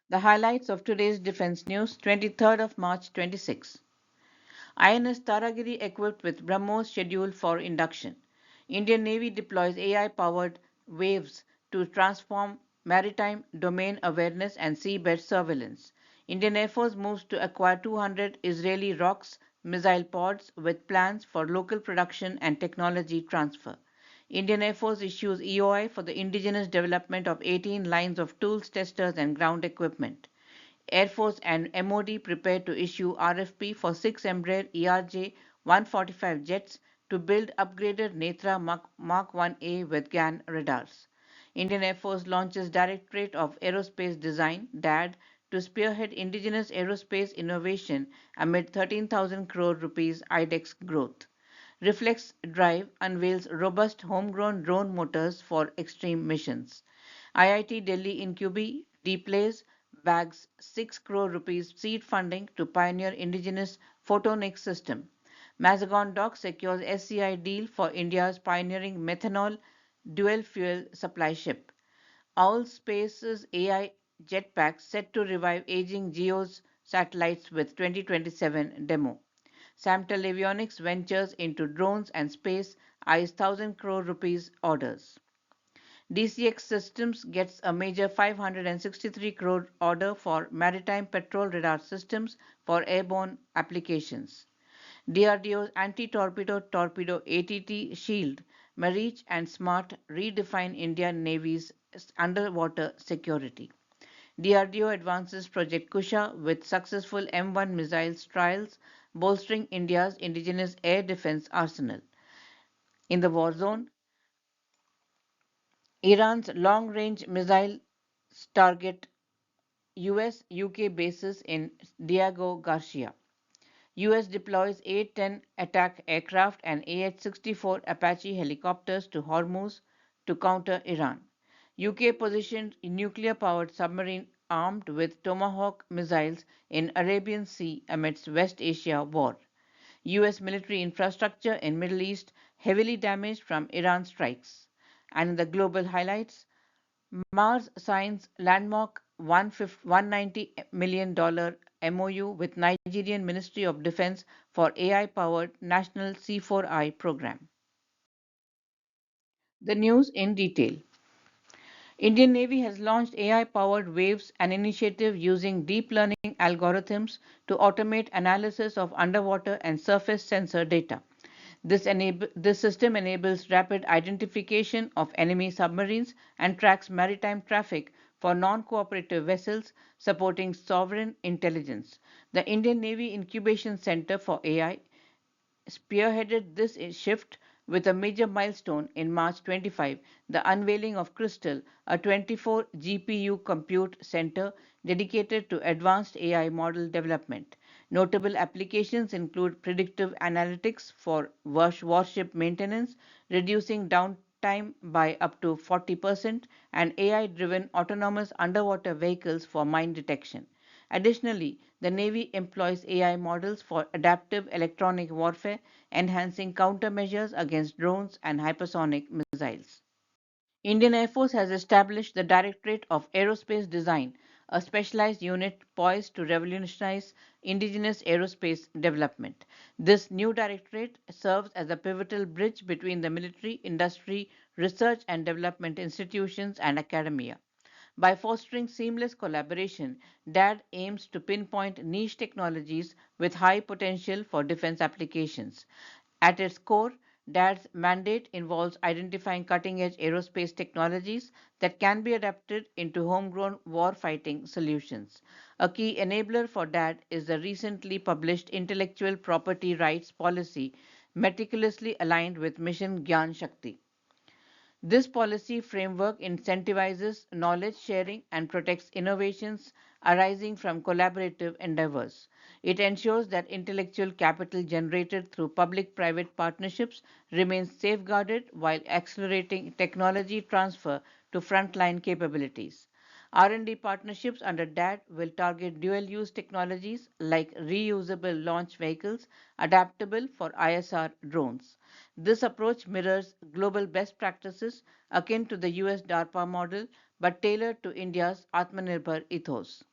The highlights of today's defense news, 23rd of March 26. INS Taragiri equipped with Brahmos scheduled for induction. Indian Navy deploys AI-powered waves to transform maritime domain awareness and seabed surveillance. Indian Air Force moves to acquire 200 Israeli ROCKS missile pods with plans for local production and technology transfer. Indian Air Force issues EOI for the indigenous development of 18 lines of tools, testers, and ground equipment. Air Force and MOD prepare to issue RFP for 6 Embraer ERJ-145 jets to build upgraded Netra Mark 1A with GAN radars. Indian Air Force launches Directorate of Aerospace Design (DAD) to spearhead indigenous aerospace innovation amid 13,000 crore rupees iDEX growth. Reflex Drive unveils robust homegrown drone motors for extreme missions. IIT-Delhi Incubee DeepLase bags 6 crore rupees seed funding to pioneer indigenous Photonics system. Mazagaon Dock secures SCI deal for India's pioneering methanol dual fuel supply ship. Aule Space's AI Jetpacks set to revive aging GEO's satellites with 2027 demo. Samtel Avionics ventures into drones and space, eyes 1,000 crore rupees orders. DCX Systems gets a major 563 crore order for maritime patrol radar systems for airborne applications. DRDO's anti-torpedo torpedo ATT Shield, Marich and Smart redefine Indian Navy's underwater security. DRDO advances Project Kusha with successful M1 missiles trials, bolstering India's indigenous air defense arsenal. In the war zone, Iran's long-range missiles target US UK bases in Diego Garcia. US deploys A-10 attack aircraft and AH-64 Apache helicopters to Hormuz to counter Iran. UK positioned a nuclear-powered submarine armed with Tomahawk missiles in Arabian Sea amidst West Asia war. US military infrastructure in Middle East heavily damaged from Iran strikes. And in the global highlights, Mars signs landmark $190 million MOU with Nigerian Ministry of Defense for AI-powered National C4I program. The news in detail. Indian Navy has launched AI-powered Waves, an initiative using deep learning algorithms to automate analysis of underwater and surface sensor data. This system enables rapid identification of enemy submarines and tracks maritime traffic for non-cooperative vessels, supporting sovereign intelligence. The Indian Navy Incubation Center for AI spearheaded this shift with a major milestone in March 25, the unveiling of Crystal, a 24 GPU compute center dedicated to advanced AI model development. Notable applications include predictive analytics for warship maintenance, reducing downtime by up to 40%, and AI-driven autonomous underwater vehicles for mine detection. Additionally, the Navy employs AI models for adaptive electronic warfare, enhancing countermeasures against drones and hypersonic missiles. Indian Air Force has established the Directorate of Aerospace Design, a specialized unit poised to revolutionize indigenous aerospace development. This new directorate serves as a pivotal bridge between the military, industry, research and development institutions, and academia. By fostering seamless collaboration, DAD aims to pinpoint niche technologies with high potential for defense applications. At its core, DAD's mandate involves identifying cutting edge aerospace technologies that can be adapted into homegrown warfighting solutions. A key enabler for DAD is the recently published intellectual property rights policy, meticulously aligned with Mission Gyan Shakti. This policy framework incentivizes knowledge sharing and protects innovations arising from collaborative endeavors. It ensures that intellectual capital generated through public private partnerships remains safeguarded while accelerating technology transfer to frontline capabilities. R&D partnerships under DAD will target dual-use technologies like reusable launch vehicles adaptable for ISR drones. This approach mirrors global best practices akin to the US DARPA model but tailored to India's Atmanirbhar ethos.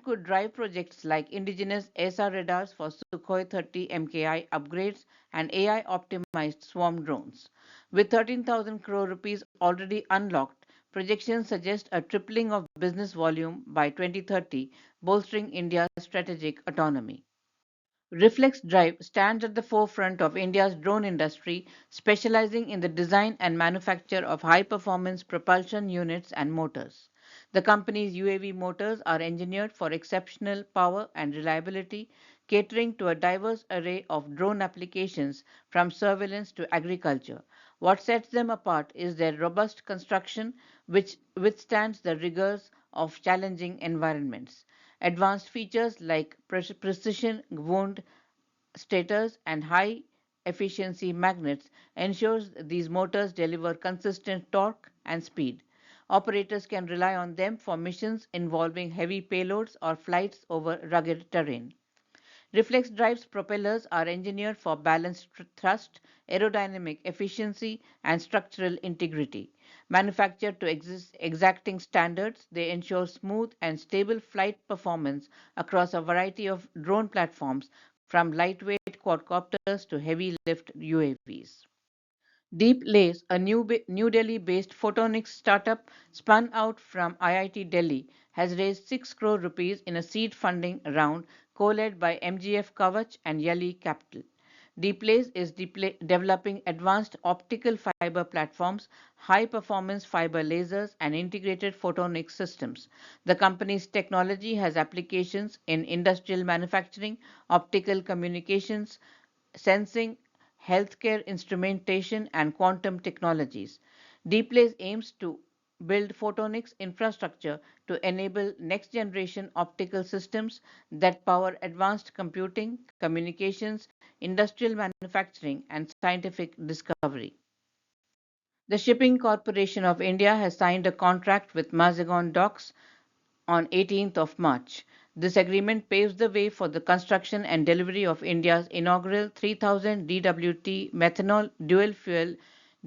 could drive projects like Indigenous ASR radars for Sukhoi 30 MKI upgrades and AI optimized swarm drones. With 13,000 crore rupees already unlocked, projections suggest a tripling of business volume by 2030, bolstering India's strategic autonomy. Reflex Drive stands at the forefront of India's drone industry, specializing in the design and manufacture of high performance propulsion units and motors. The company's UAV motors are engineered for exceptional power and reliability, catering to a diverse array of drone applications from surveillance to agriculture. What sets them apart is their robust construction, which withstands the rigors of challenging environments. Advanced features like precision wound stators and high efficiency magnets ensures these motors deliver consistent torque and speed. Operators can rely on them for missions involving heavy payloads or flights over rugged terrain. Reflex drive's propellers are engineered for balanced thrust, aerodynamic efficiency, and structural integrity. Manufactured to exacting standards, they ensure smooth and stable flight performance across a variety of drone platforms, from lightweight quadcopters to heavy lift UAVs. DeepLase, a New Delhi-based photonics startup spun out from IIT Delhi, has raised 6 crore rupees in a seed funding round co-led by MGF Kavach and Yali Capital. DeepLase is developing advanced optical fiber platforms, high-performance fiber lasers, and integrated photonics systems. The company's technology has applications in industrial manufacturing, optical communications, sensing, healthcare instrumentation, and quantum technologies. DeepLase aims to build photonics infrastructure to enable next generation optical systems that power advanced computing, communications, industrial manufacturing, and scientific discovery. The Shipping Corporation of India has signed a contract with Mazagaon Docks on 18th of March. This agreement paves the way for the construction and delivery of India's inaugural 3000 DWT methanol dual fuel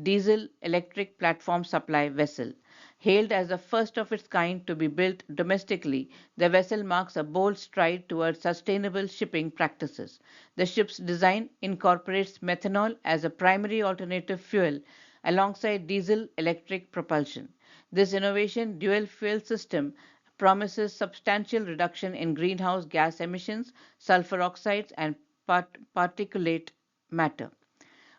diesel electric platform supply vessel. Hailed as the first of its kind to be built domestically, the vessel marks a bold stride towards sustainable shipping practices. The ship's design incorporates methanol as a primary alternative fuel alongside diesel electric propulsion. This innovation dual fuel system promises substantial reduction in greenhouse gas emissions, sulfur oxides, and particulate matter.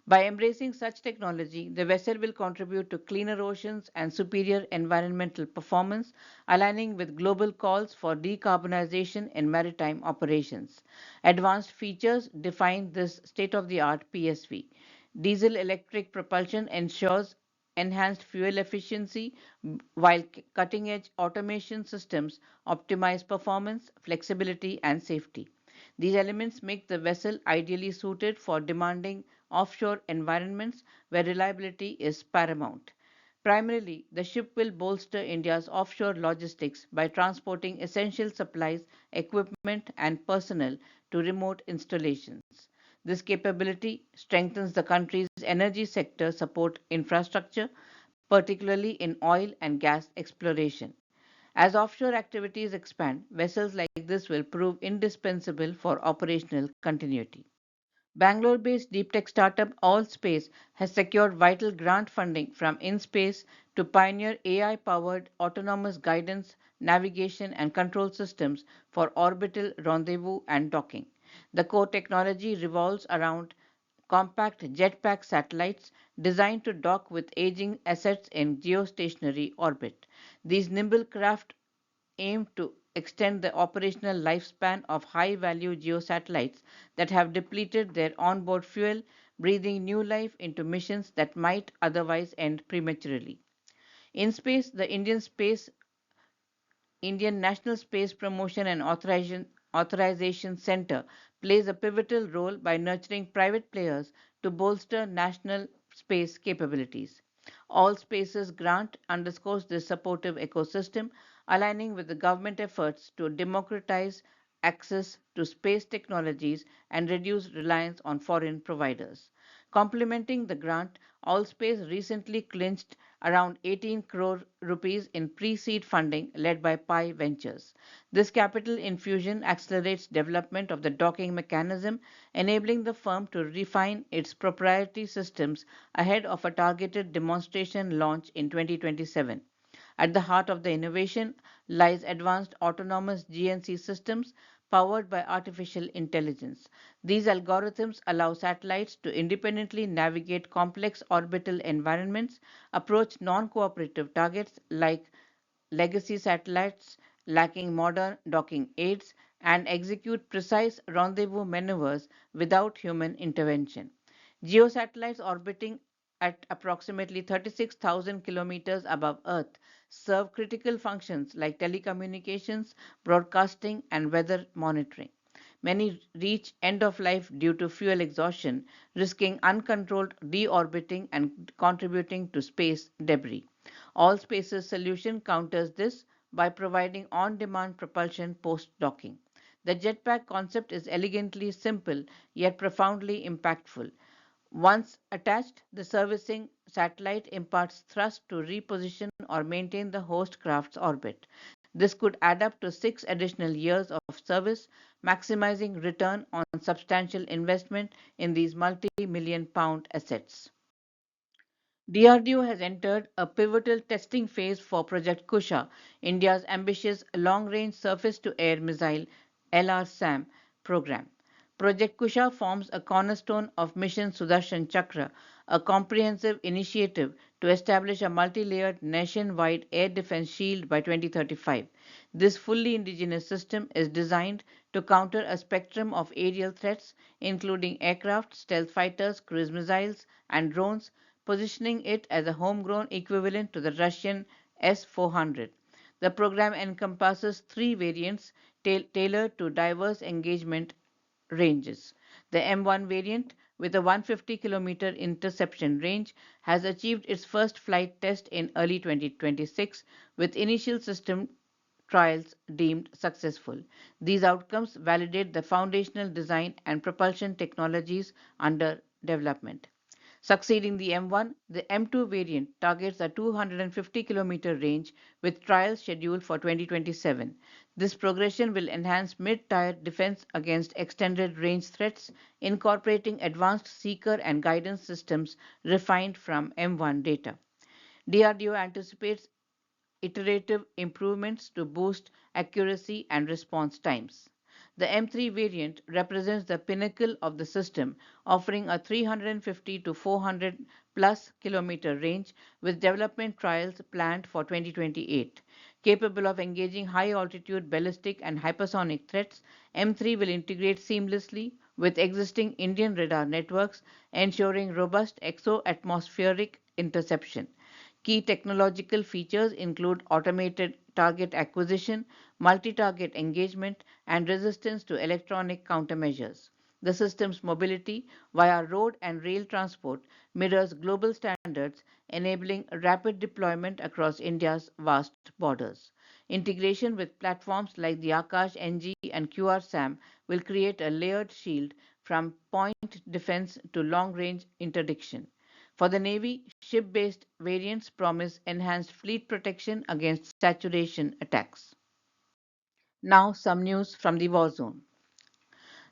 By embracing such technology, the vessel will contribute to cleaner oceans and superior environmental performance, aligning with global calls for decarbonization in maritime operations. Advanced features define this state of the art PSV. Diesel electric propulsion ensures enhanced fuel efficiency, while cutting edge automation systems optimize performance, flexibility, and safety. These elements make the vessel ideally suited for demanding offshore environments where reliability is paramount. Primarily, the ship will bolster India's offshore logistics by transporting essential supplies, equipment, and personnel to remote installations. This capability strengthens the country's energy sector support infrastructure, particularly in oil and gas exploration. As offshore activities expand, vessels like this will prove indispensable for operational continuity. Bangalore-based deep tech startup Allspace has secured vital grant funding from InSpace to pioneer AI-powered autonomous guidance, navigation, and control systems for orbital rendezvous and docking. The core technology revolves around compact jetpack satellites designed to dock with aging assets in geostationary orbit. These nimble craft aim to extend the operational lifespan of high value geosatellites that have depleted their onboard fuel, breathing new life into missions that might otherwise end prematurely. In space, the Indian National Space Promotion and Authorization Center plays a pivotal role by nurturing private players to bolster national space capabilities. All Spaces grant underscores this supportive ecosystem, aligning with the government efforts to democratize access to space technologies and reduce reliance on foreign providers. Complementing the grant, Allspace recently clinched around 18 crore rupees in pre-seed funding led by Pi Ventures. This capital infusion accelerates development of the docking mechanism, enabling the firm to refine its proprietary systems ahead of a targeted demonstration launch in 2027. At the heart of the innovation lies advanced autonomous GNC systems powered by artificial intelligence. These algorithms allow satellites to independently navigate complex orbital environments, approach non cooperative targets like legacy satellites lacking modern docking aids, and execute precise rendezvous maneuvers without human intervention. Geosatellites orbiting at approximately 36,000 kilometers above Earth serve critical functions like telecommunications, broadcasting, and weather monitoring. Many reach end of life due to fuel exhaustion, risking uncontrolled deorbiting and contributing to space debris. Allspace's solution counters this by providing on demand propulsion post docking. The jetpack concept is elegantly simple yet profoundly impactful. Once attached, the servicing satellite imparts thrust to reposition or maintain the host craft's orbit. This could add up to 6 additional years of service, maximizing return on substantial investment in these multi-million pound assets. DRDO has entered a pivotal testing phase for Project Kusha, India's ambitious long-range surface-to-air missile LRSAM program. Project Kusha forms a cornerstone of Mission Sudarshan Chakra, a comprehensive initiative to establish a multi-layered nationwide air defense shield by 2035. This fully indigenous system is designed to counter a spectrum of aerial threats, including aircraft, stealth fighters, cruise missiles, and drones, positioning it as a homegrown equivalent to the Russian S-400. The program encompasses three variants tailored to diverse engagement ranges. The M1 variant, with a 150-kilometer interception range, has achieved its first flight test in early 2026, with initial system trials deemed successful. These outcomes validate the foundational design and propulsion technologies under development. Succeeding the M1, the M2 variant targets a 250-kilometer range with trials scheduled for 2027. This progression will enhance mid-tier defense against extended range threats, incorporating advanced seeker and guidance systems refined from M1 data. DRDO anticipates iterative improvements to boost accuracy and response times. The M3 variant represents the pinnacle of the system, offering a 350 to 400 plus kilometer range with development trials planned for 2028. Capable of engaging high altitude ballistic and hypersonic threats, M3 will integrate seamlessly with existing Indian radar networks, ensuring robust exo-atmospheric interception. Key technological features include automated target acquisition, multi-target engagement, and resistance to electronic countermeasures. The system's mobility via road and rail transport mirrors global standards, enabling rapid deployment across India's vast borders. Integration with platforms like the Akash NG and QRSAM will create a layered shield from point defense to long-range interdiction. For the Navy, ship-based variants promise enhanced fleet protection against saturation attacks. Now some news from the war zone.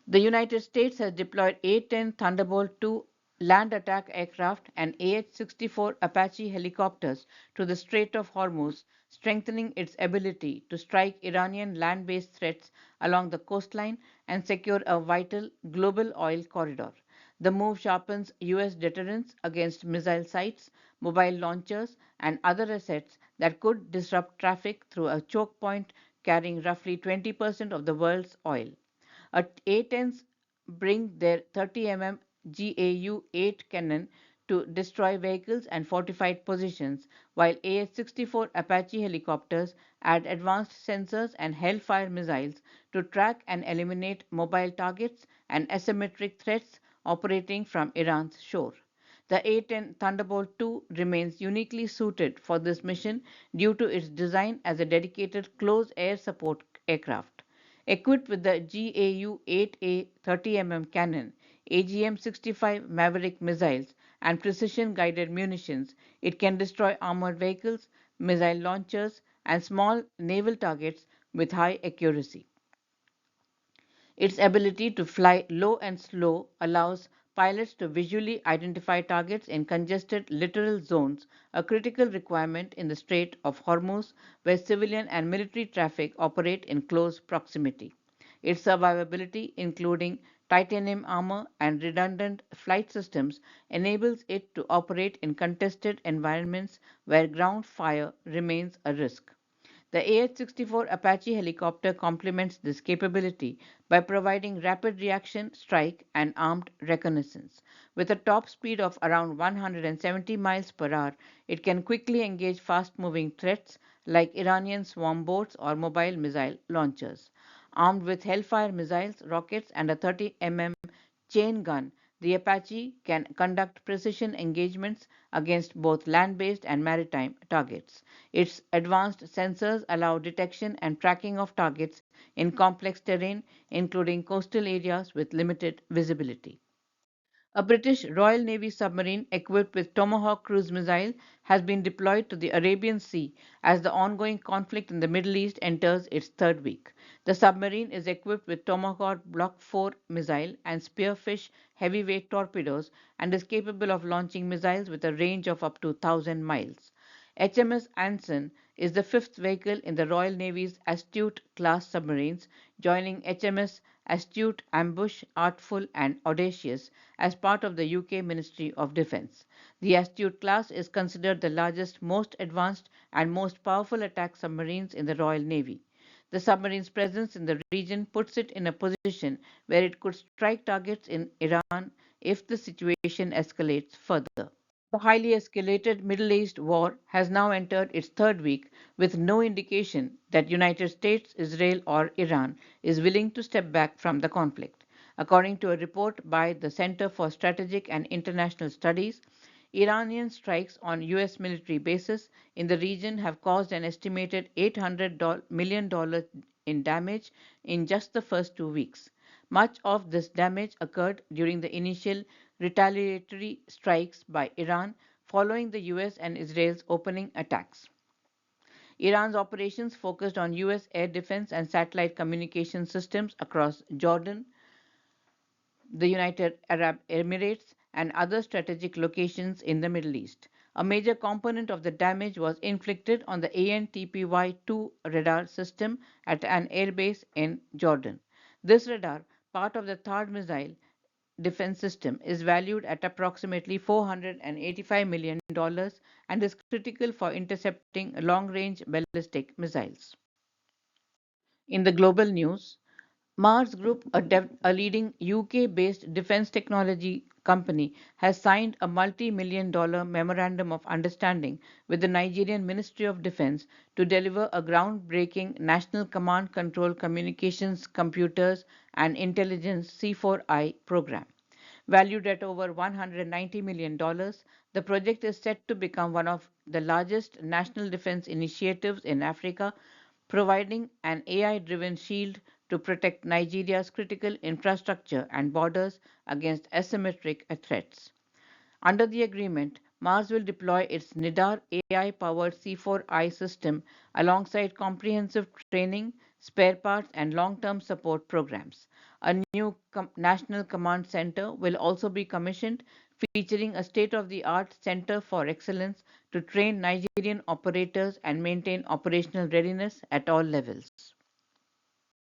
The United States has deployed A-10 Thunderbolt II land attack aircraft and AH-64 Apache helicopters to the Strait of Hormuz, strengthening its ability to strike Iranian land-based threats along the coastline and secure a vital global oil corridor. The move sharpens U.S. deterrence against missile sites, mobile launchers, and other assets that could disrupt traffic through a choke point carrying roughly 20% of the world's oil. A-10s bring their 30 GAU-8 cannon to destroy vehicles and fortified positions, while AH-64 Apache helicopters add advanced sensors and Hellfire missiles to track and eliminate mobile targets and asymmetric threats operating from Iran's shore. The A-10 Thunderbolt II remains uniquely suited for this mission due to its design as a dedicated close air support aircraft. Equipped with the GAU-8A 30 cannon, AGM-65 Maverick missiles, and precision-guided munitions. It can destroy armored vehicles, missile launchers, and small naval targets with high accuracy. Its ability to fly low and slow allows pilots to visually identify targets in congested littoral zones, a critical requirement in the Strait of Hormuz, where civilian and military traffic operate in close proximity. Its survivability, including titanium armor and redundant flight systems, enables it to operate in contested environments where ground fire remains a risk. The AH-64 Apache helicopter complements this capability by providing rapid reaction, strike, and armed reconnaissance. With a top speed of around 170 miles per hour, it can quickly engage fast-moving threats like Iranian swarm boats or mobile missile launchers. Armed with Hellfire missiles, rockets, and a 30 mm chain gun, the Apache can conduct precision engagements against both land-based and maritime targets. Its advanced sensors allow detection and tracking of targets in complex terrain, including coastal areas with limited visibility. A British Royal Navy submarine equipped with Tomahawk cruise missile has been deployed to the Arabian Sea as the ongoing conflict in the Middle East enters its third week. The submarine is equipped with Tomahawk Block 4 missile and Spearfish heavyweight torpedoes and is capable of launching missiles with a range of up to 1,000 miles. HMS Anson is the fifth vehicle in the Royal Navy's Astute class submarines, joining HMS Astute, Ambush, Artful, and Audacious as part of the UK Ministry of Defence. The Astute class is considered the largest, most advanced, and most powerful attack submarines in the Royal Navy. The submarine's presence in the region puts it in a position where it could strike targets in Iran if the situation escalates further. The highly escalated Middle East war has now entered its third week with no indication that United States, Israel or Iran is willing to step back from the conflict. According to a report by the Center for Strategic and International Studies, Iranian strikes on US military bases in the region have caused an estimated $800 million in damage in just the first 2 weeks. Much of this damage occurred during the initial retaliatory strikes by Iran following the US and Israel's opening attacks. Iran's operations focused on US air defense and satellite communication systems across Jordan, the United Arab Emirates, and other strategic locations in the Middle East. A major component of the damage was inflicted on the ANTPY-2 radar system at an airbase in Jordan. This radar, part of the THAAD missile defense system, is valued at approximately $485 million and is critical for intercepting long-range ballistic missiles. In the global news, Mars Group, a leading UK-based defense technology company, has signed a multi-million-dollar memorandum of understanding with the Nigerian Ministry of Defense to deliver a groundbreaking National Command Control Communications Computers and Intelligence C4I program. Valued at over $190 million, the project is set to become one of the largest national defense initiatives in Africa, providing an AI-driven shield to protect Nigeria's critical infrastructure and borders against asymmetric threats. Under the agreement, Mars will deploy its NIDAR AI-powered C4I system alongside comprehensive training, spare parts, and long-term support programs. A new national command center will also be commissioned, featuring a state-of-the-art center for excellence to train Nigerian operators and maintain operational readiness at all levels.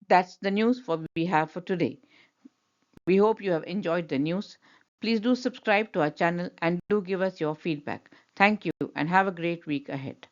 That's the news we have for today. We hope you have enjoyed the news. Please do subscribe to our channel and do give us your feedback. Thank you and have a great week ahead.